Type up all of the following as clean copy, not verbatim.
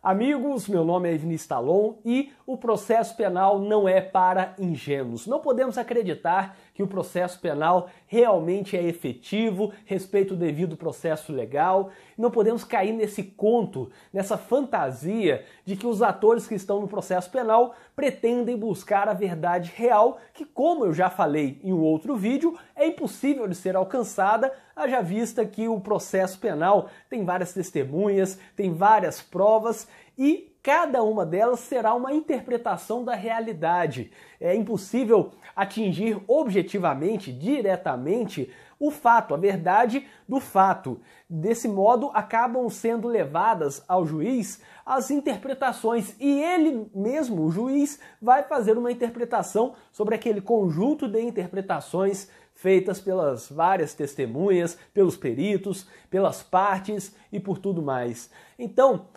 Amigos, meu nome é Vinícius Talon e o processo penal não é para ingênuos. Não podemos acreditar que o processo penal realmente é efetivo, respeita o devido processo legal. Não podemos cair nesse conto, nessa fantasia de que os atores que estão no processo penal pretendem buscar a verdade real, que, como eu já falei em um outro vídeo, é impossível de ser alcançada, haja vista que o processo penal tem várias testemunhas, tem várias provas e cada uma delas será uma interpretação da realidade. É impossível atingir objetivamente, diretamente, o fato, a verdade do fato. Desse modo, acabam sendo levadas ao juiz as interpretações e ele mesmo, o juiz, vai fazer uma interpretação sobre aquele conjunto de interpretações feitas pelas várias testemunhas, pelos peritos, pelas partes e por tudo mais. Então,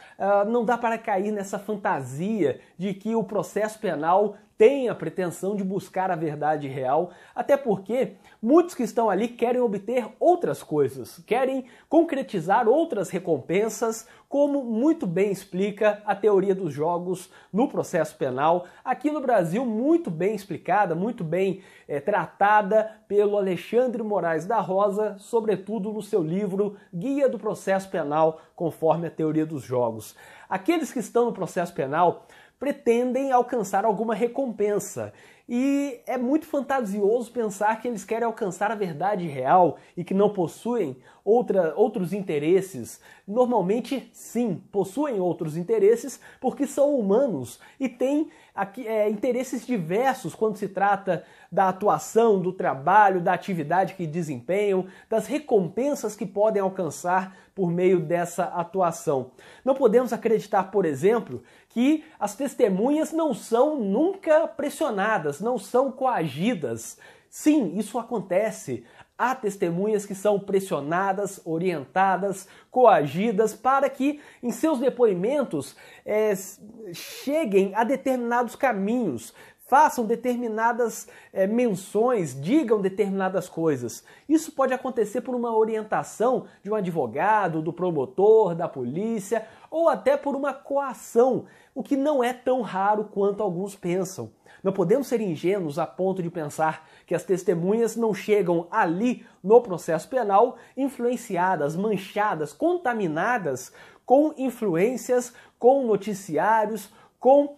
não dá para cair nessa fantasia de que o processo penal tem a pretensão de buscar a verdade real, até porque muitos que estão ali querem obter outras coisas, querem concretizar outras recompensas, como muito bem explica a teoria dos jogos no processo penal, aqui no Brasil muito bem explicada, muito bem tratada pelo Alexandre Moraes da Rosa, sobretudo no seu livro Guia do Processo Penal, conforme a teoria dos jogos. Aqueles que estão no processo penal pretendem alcançar alguma recompensa. E é muito fantasioso pensar que eles querem alcançar a verdade real e que não possuem outros interesses. Normalmente, sim, possuem outros interesses porque são humanos e têm interesses diversos quando se trata da atuação, do trabalho, da atividade que desempenham, das recompensas que podem alcançar por meio dessa atuação. Não podemos acreditar, por exemplo, que as testemunhas não são nunca pressionadas, não são coagidas. Sim, isso acontece. Há testemunhas que são pressionadas, orientadas, coagidas para que em seus depoimentos cheguem a determinados caminhos, façam determinadas menções, digam determinadas coisas. Isso pode acontecer por uma orientação de um advogado, do promotor, da polícia, ou até por uma coação, o que não é tão raro quanto alguns pensam. Não podemos ser ingênuos a ponto de pensar que as testemunhas não chegam ali no processo penal influenciadas, manchadas, contaminadas com influências, com noticiários, com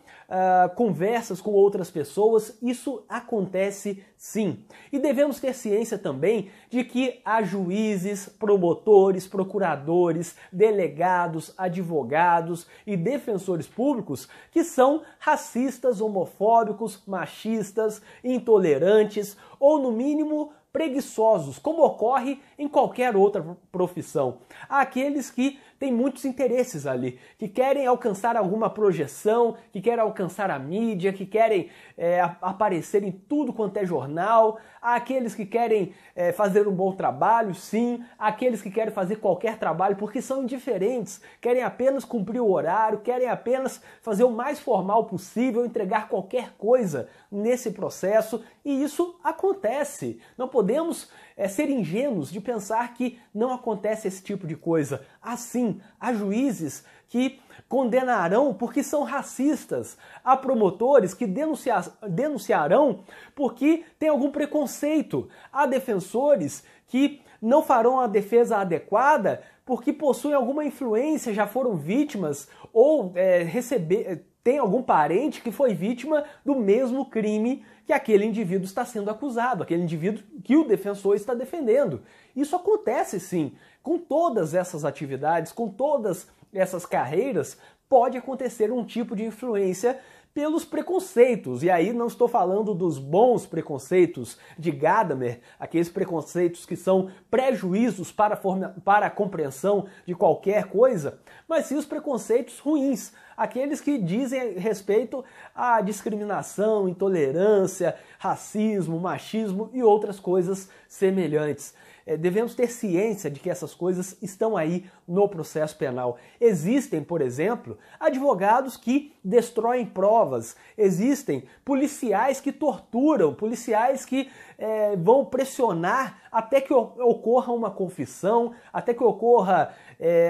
conversas com outras pessoas. Isso acontece sim. E devemos ter ciência também de que há juízes, promotores, procuradores, delegados, advogados e defensores públicos que são racistas, homofóbicos, machistas, intolerantes ou, no mínimo, preguiçosos, como ocorre em qualquer outra profissão. Há aqueles que têm muitos interesses ali, que querem alcançar alguma projeção, que querem alcançar a mídia, que querem aparecer em tudo quanto é jornal. Há aqueles que querem fazer um bom trabalho, sim. Há aqueles que querem fazer qualquer trabalho porque são indiferentes, querem apenas cumprir o horário, querem apenas fazer o mais formal possível, entregar qualquer coisa nesse processo, e isso acontece. Não podemos ser ingênuos de pensar que não acontece esse tipo de coisa. Assim, há juízes que condenarão porque são racistas, há promotores que denunciarão porque tem algum preconceito, há defensores que não farão a defesa adequada porque possuem alguma influência, já foram vítimas ou tem algum parente que foi vítima do mesmo crime que aquele indivíduo está sendo acusado, aquele indivíduo que o defensor está defendendo. Isso acontece sim. Com todas essas atividades, com todas essas carreiras, pode acontecer um tipo de influência pelos preconceitos. E aí não estou falando dos bons preconceitos de Gadamer, aqueles preconceitos que são prejuízos para a compreensão de qualquer coisa, mas sim os preconceitos ruins, aqueles que dizem respeito à discriminação, intolerância, racismo, machismo e outras coisas semelhantes. devemos ter ciência de que essas coisas estão aí no processo penal. Existem, por exemplo, advogados que destroem provas, existem policiais que torturam, policiais que vão pressionar até que ocorra uma confissão, até que ocorra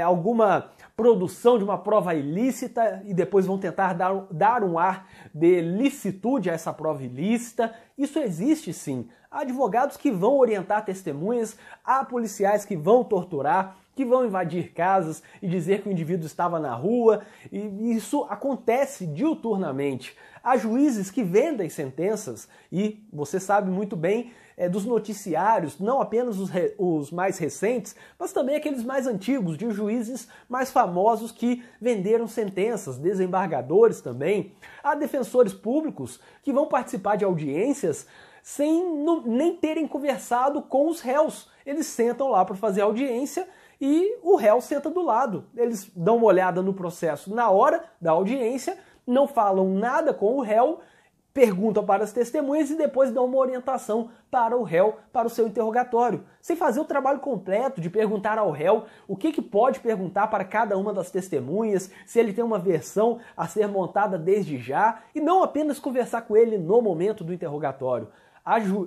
alguma produção de uma prova ilícita e depois vão tentar dar um ar de licitude a essa prova ilícita. Isso existe sim. Há advogados que vão orientar testemunhas, há policiais que vão torturar, que vão invadir casas e dizer que o indivíduo estava na rua, e isso acontece diuturnamente. Há juízes que vendem sentenças, e você sabe muito bem dos noticiários, não apenas os mais recentes, mas também aqueles mais antigos, de juízes mais famosos que venderam sentenças, desembargadores também. Há defensores públicos que vão participar de audiências sem nem terem conversado com os réus. Eles sentam lá para fazer audiência e o réu senta do lado. Eles dão uma olhada no processo na hora da audiência, não falam nada com o réu, perguntam para as testemunhas e depois dão uma orientação para o réu, para o seu interrogatório, sem fazer o trabalho completo de perguntar ao réu o que pode perguntar para cada uma das testemunhas, se ele tem uma versão a ser montada desde já, e não apenas conversar com ele no momento do interrogatório.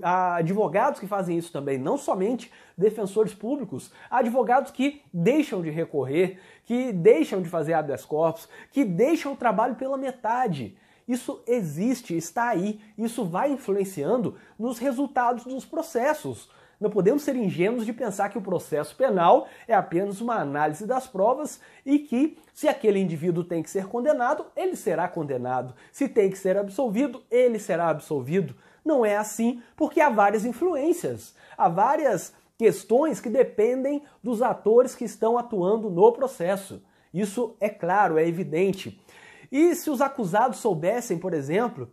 Há advogados que fazem isso também, não somente defensores públicos, há advogados que deixam de recorrer, que deixam de fazer habeas corpus, que deixam o trabalho pela metade. Isso existe, está aí, isso vai influenciando nos resultados dos processos. Não podemos ser ingênuos de pensar que o processo penal é apenas uma análise das provas e que, se aquele indivíduo tem que ser condenado, ele será condenado. Se tem que ser absolvido, ele será absolvido. Não é assim, porque há várias influências, há várias questões que dependem dos atores que estão atuando no processo. Isso é claro, é evidente. E se os acusados soubessem, por exemplo,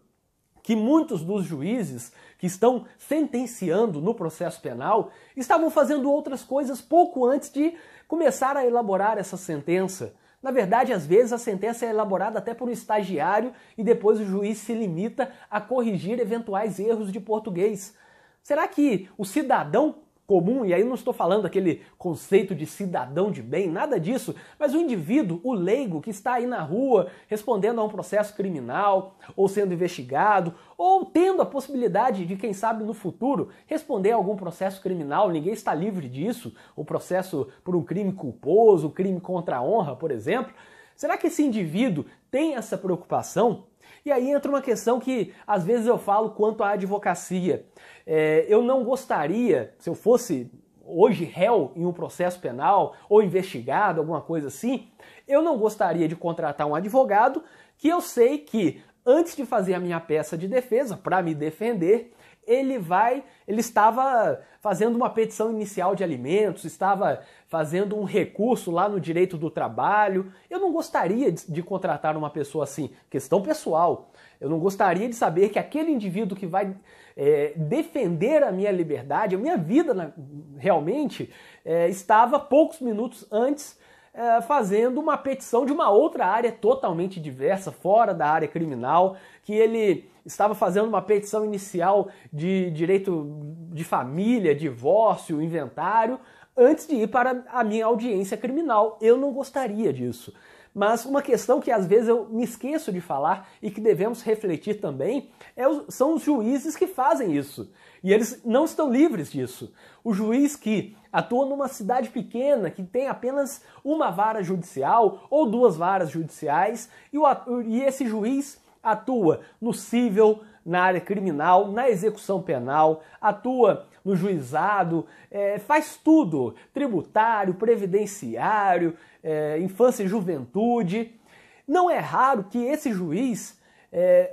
que muitos dos juízes que estão sentenciando no processo penal estavam fazendo outras coisas pouco antes de começar a elaborar essa sentença. Na verdade, às vezes a sentença é elaborada até por um estagiário e depois o juiz se limita a corrigir eventuais erros de português. Será que o cidadão comum, e aí não estou falando aquele conceito de cidadão de bem, nada disso, mas o indivíduo, o leigo que está aí na rua respondendo a um processo criminal, ou sendo investigado, ou tendo a possibilidade de, quem sabe, no futuro, responder a algum processo criminal, ninguém está livre disso, o processo por um crime culposo, crime contra a honra, por exemplo. Será que esse indivíduo tem essa preocupação? E aí entra uma questão que às vezes eu falo quanto à advocacia. Eu não gostaria, se eu fosse hoje réu em um processo penal ou investigado, alguma coisa assim, eu não gostaria de contratar um advogado que eu sei que antes de fazer a minha peça de defesa, para me defender, ele estava fazendo uma petição inicial de alimentos, estava fazendo um recurso lá no direito do trabalho. Eu não gostaria de contratar uma pessoa assim, questão pessoal. Eu não gostaria de saber que aquele indivíduo que vai defender a minha liberdade, a minha vida realmente, estava poucos minutos antes fazendo uma petição de uma outra área totalmente diversa, fora da área criminal, que ele estava fazendo uma petição inicial de direito de família, divórcio, inventário, antes de ir para a minha audiência criminal. Eu não gostaria disso. Mas uma questão que às vezes eu me esqueço de falar e que devemos refletir também são os juízes que fazem isso. E eles não estão livres disso. O juiz que atua numa cidade pequena, que tem apenas uma vara judicial ou duas varas judiciais, e esse juiz atua no cível, na área criminal, na execução penal, atua no juizado, faz tudo, tributário, previdenciário, infância e juventude. Não é raro que esse juiz,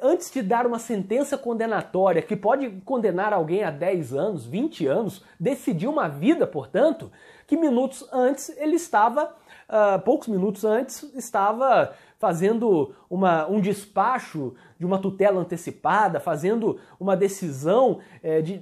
antes de dar uma sentença condenatória, que pode condenar alguém a 10 anos, 20 anos, decidir uma vida, portanto, que minutos antes ele estava, poucos minutos antes, estava fazendo um despacho de uma tutela antecipada, fazendo uma decisão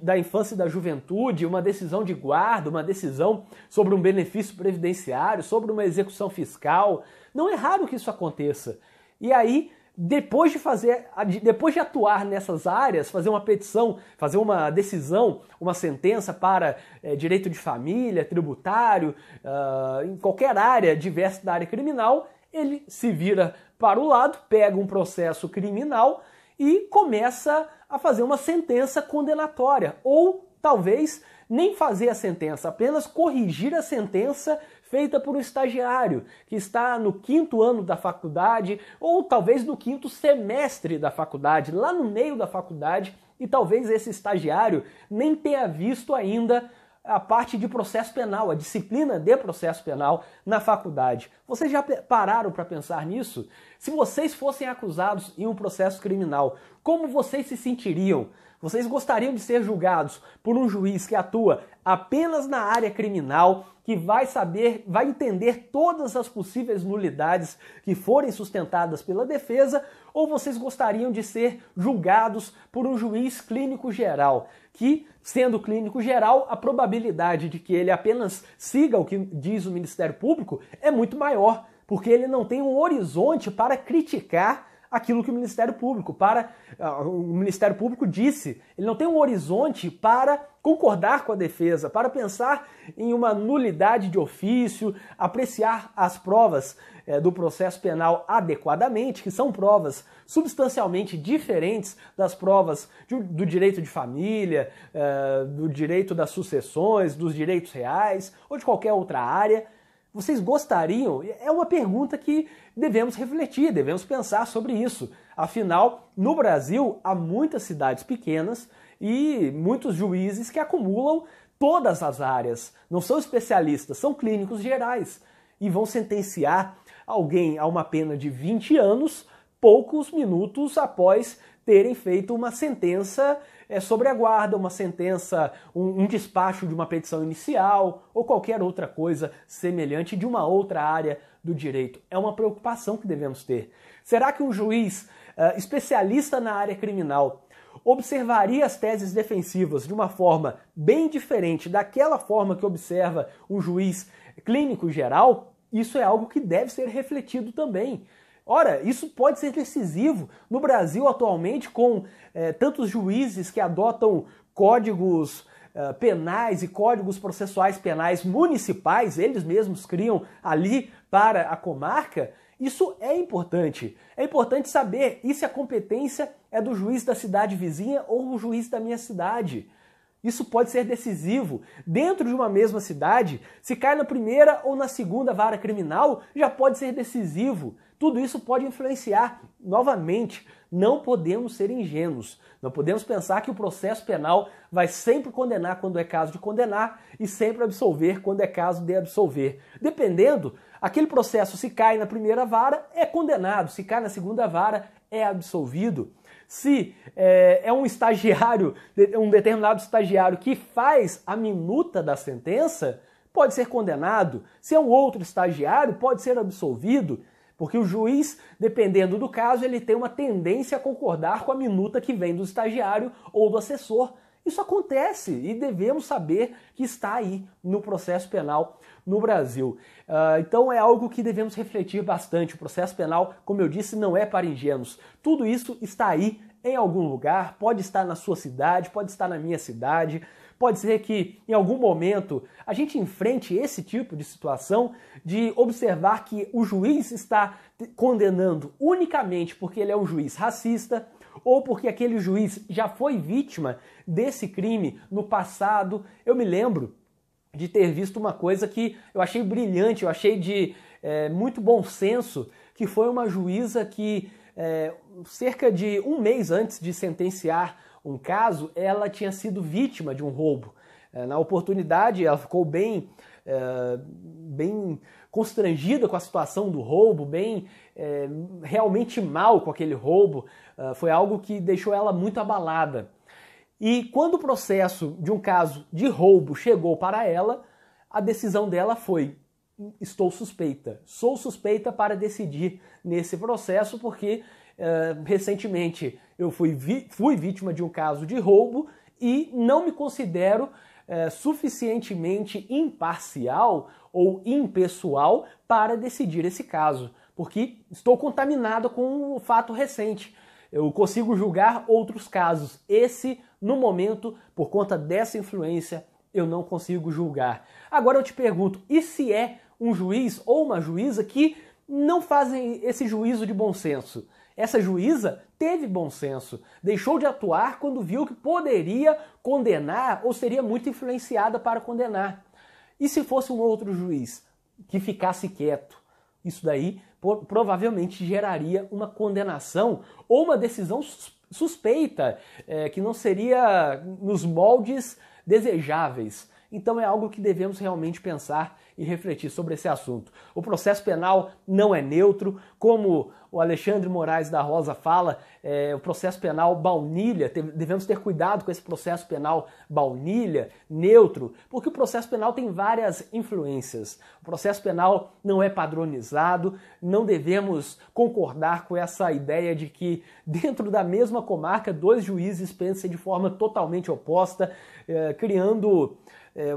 da infância e da juventude, uma decisão de guarda, uma decisão sobre um benefício previdenciário, sobre uma execução fiscal. Não é raro que isso aconteça. E aí depois de atuar nessas áreas, fazer uma petição, fazer uma decisão, uma sentença para direito de família, tributário, em qualquer área diversa da área criminal, ele se vira para o lado, pega um processo criminal e começa a fazer uma sentença condenatória, ou talvez nem fazer a sentença, apenas corrigir a sentença feita por um estagiário que está no 5º ano da faculdade ou talvez no 5º semestre da faculdade, lá no meio da faculdade, e talvez esse estagiário nem tenha visto ainda a parte de processo penal, a disciplina de processo penal na faculdade. Vocês já pararam para pensar nisso? Se vocês fossem acusados em um processo criminal, como vocês se sentiriam? Vocês gostariam de ser julgados por um juiz que atua apenas na área criminal, que vai entender todas as possíveis nulidades que forem sustentadas pela defesa, ou vocês gostariam de ser julgados por um juiz clínico geral, que, sendo clínico geral, a probabilidade de que ele apenas siga o que diz o Ministério Público é muito maior, porque ele não tem um horizonte para criticar aquilo que o Ministério Público disse. Ele não tem um horizonte para concordar com a defesa, para pensar em uma nulidade de ofício, apreciar as provas do processo penal adequadamente, que são provas substancialmente diferentes das provas do direito de família, do direito das sucessões, dos direitos reais ou de qualquer outra área. Vocês gostariam? É uma pergunta que devemos refletir, devemos pensar sobre isso. Afinal, no Brasil, há muitas cidades pequenas e muitos juízes que acumulam todas as áreas. Não são especialistas, são clínicos gerais. E vão sentenciar alguém a uma pena de 20 anos poucos minutos após terem feito uma sentença sobre a guarda, uma sentença, um despacho de uma petição inicial ou qualquer outra coisa semelhante de uma outra área do direito. É uma preocupação que devemos ter. Será que um juiz especialista na área criminal observaria as teses defensivas de uma forma bem diferente daquela forma que observa um juiz clínico geral? Isso é algo que deve ser refletido também. Ora, isso pode ser decisivo no Brasil atualmente, com tantos juízes que adotam códigos penais e códigos processuais penais municipais, eles mesmos criam ali para a comarca. Isso é importante. É importante saber se a competência é do juiz da cidade vizinha ou do juiz da minha cidade. Isso pode ser decisivo. Dentro de uma mesma cidade, se cai na primeira ou na segunda vara criminal, já pode ser decisivo. Tudo isso pode influenciar. Novamente, não podemos ser ingênuos. Não podemos pensar que o processo penal vai sempre condenar quando é caso de condenar e sempre absolver quando é caso de absolver. Dependendo, aquele processo, se cai na primeira vara, é condenado. Se cai na segunda vara, é absolvido. Se é um estagiário, um determinado estagiário que faz a minuta da sentença, pode ser condenado. Se é um outro estagiário, pode ser absolvido, porque o juiz, dependendo do caso, ele tem uma tendência a concordar com a minuta que vem do estagiário ou do assessor. Isso acontece e devemos saber que está aí no processo penal no Brasil. Então é algo que devemos refletir bastante. O processo penal, como eu disse, não é para ingênuos. Tudo isso está aí em algum lugar, pode estar na sua cidade, pode estar na minha cidade. Pode ser que em algum momento a gente enfrente esse tipo de situação de observar que o juiz está condenando unicamente porque ele é um juiz racista ou porque aquele juiz já foi vítima desse crime no passado. Eu me lembro de ter visto uma coisa que eu achei brilhante, eu achei de muito bom senso, que foi uma juíza que cerca de um mês antes de sentenciar um caso, ela tinha sido vítima de um roubo. Na oportunidade, ela ficou bem constrangida com a situação do roubo, realmente mal com aquele roubo. Foi algo que deixou ela muito abalada. E quando o processo de um caso de roubo chegou para ela, a decisão dela foi: estou suspeita. Sou suspeita para decidir nesse processo porque recentemente eu fui vítima de um caso de roubo e não me considero suficientemente imparcial ou impessoal para decidir esse caso. porque estou contaminado com o fato recente. Eu consigo julgar outros casos. Esse, no momento, por conta dessa influência, eu não consigo julgar. Agora eu te pergunto, e se é um juiz ou uma juíza que não fazem esse juízo de bom senso? Essa juíza teve bom senso, deixou de atuar quando viu que poderia condenar ou seria muito influenciada para condenar. E se fosse um outro juiz que ficasse quieto? Isso daí provavelmente geraria uma condenação ou uma decisão suspeita, que não seria nos moldes desejáveis. Então é algo que devemos realmente pensar e refletir sobre esse assunto. O processo penal não é neutro, como o Alexandre Moraes da Rosa fala, o processo penal baunilha, devemos ter cuidado com esse processo penal baunilha, neutro, porque o processo penal tem várias influências. O processo penal não é padronizado, não devemos concordar com essa ideia de que dentro da mesma comarca dois juízes pensem de forma totalmente oposta, criando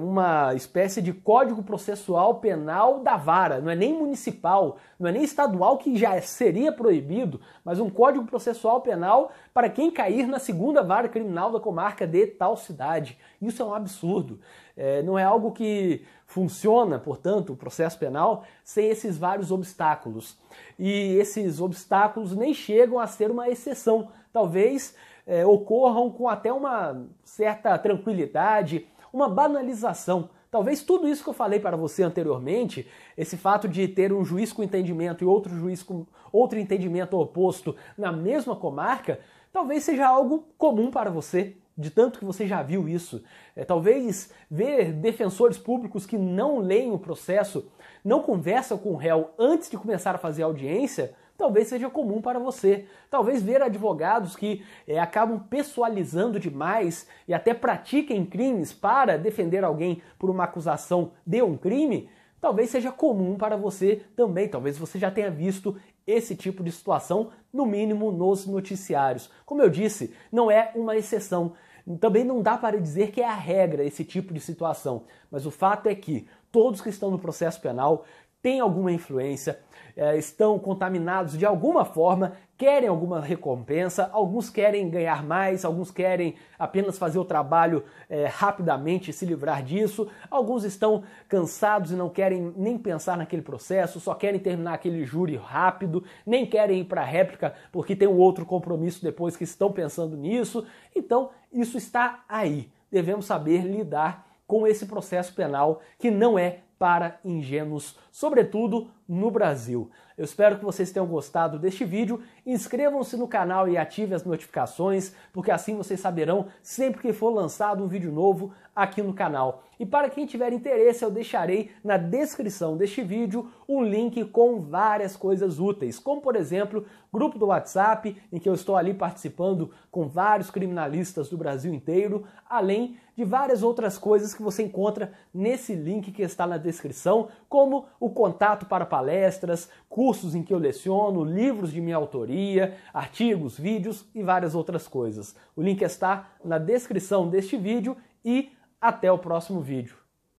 uma espécie de código processual penal da vara, não é nem municipal, não é nem estadual, que já seria proibido, mas um código processual penal para quem cair na segunda vara criminal da comarca de tal cidade. Isso é um absurdo. Não é algo que funciona, portanto, o processo penal sem esses vários obstáculos. E esses obstáculos nem chegam a ser uma exceção. Talvez ocorram com até uma certa tranquilidade, uma banalização. Talvez tudo isso que eu falei para você anteriormente, esse fato de ter um juiz com entendimento e outro juiz com outro entendimento oposto na mesma comarca, talvez seja algo comum para você, de tanto que você já viu isso. Talvez ver defensores públicos que não leem o processo, não conversam com o réu antes de começar a fazer a audiência, talvez seja comum para você. Talvez ver advogados que acabam pessoalizando demais e até pratiquem crimes para defender alguém por uma acusação de um crime, talvez seja comum para você também. Talvez você já tenha visto esse tipo de situação, no mínimo nos noticiários. Como eu disse, não é uma exceção. Também não dá para dizer que é a regra esse tipo de situação. Mas o fato é que todos que estão no processo penal têm alguma influência, estão contaminados de alguma forma, querem alguma recompensa, alguns querem ganhar mais, alguns querem apenas fazer o trabalho rapidamente e se livrar disso, alguns estão cansados e não querem nem pensar naquele processo, só querem terminar aquele júri rápido, nem querem ir para a réplica porque tem um outro compromisso depois que estão pensando nisso. Então, isso está aí. Devemos saber lidar com esse processo penal que não é para ingênuos, sobretudo no Brasil. Eu espero que vocês tenham gostado deste vídeo. Inscrevam-se no canal e ativem as notificações, porque assim vocês saberão sempre que for lançado um vídeo novo aqui no canal. E para quem tiver interesse, eu deixarei na descrição deste vídeo um link com várias coisas úteis, como por exemplo, grupo do WhatsApp, em que eu estou ali participando com vários criminalistas do Brasil inteiro, além de várias outras coisas que você encontra nesse link que está na descrição, como o contato para palestras, cursos em que eu leciono, livros de minha autoria, artigos, vídeos e várias outras coisas. O link está na descrição deste vídeo e até o próximo vídeo.